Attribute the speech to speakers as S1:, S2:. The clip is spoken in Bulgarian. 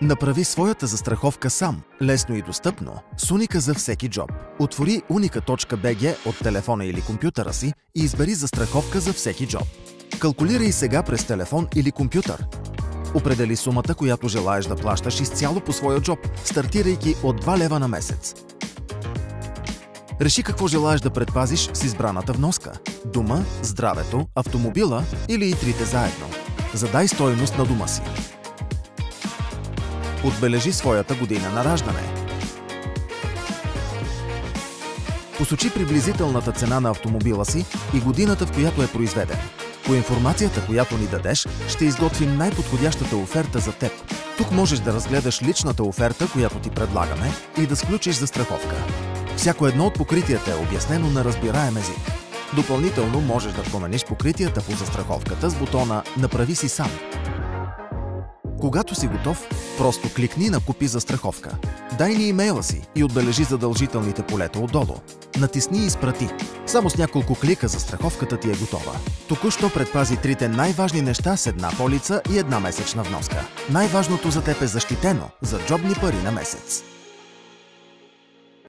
S1: Направи своята застраховка сам, лесно и достъпно, с Уника за всеки джоб. Отвори unica.bg от телефона или компютъра си и избери застраховка за всеки джоб. Калкулирай сега през телефон или компютър. Определи сумата, която желаеш да плащаш изцяло по своя джоб, стартирайки от 2 лева на месец. Реши какво желаеш да предпазиш с избраната вноска – дома, здравето, автомобила или и трите заедно. Задай стойност на дома си. Отбележи своята година на раждане. Посочи приблизителната цена на автомобила си и годината, в която е произведен. По информацията, която ни дадеш, ще изготвим най-подходящата оферта за теб. Тук можеш да разгледаш личната оферта, която ти предлагаме, и да сключиш застраховка. Всяко едно от покритията е обяснено на разбираем език. Допълнително можеш да промениш покритията по застраховката с бутона «Направи си сам». Когато си готов, просто кликни на «Купи застраховка». Дай ни имейла си и отбележи задължителните полета отдолу. Натисни «Изпрати». Само с няколко клика застраховката ти е готова. Току-що предпази трите най-важни неща с една полица и една месечна вноска. Най-важното за теб е защитено за джобни пари на месец.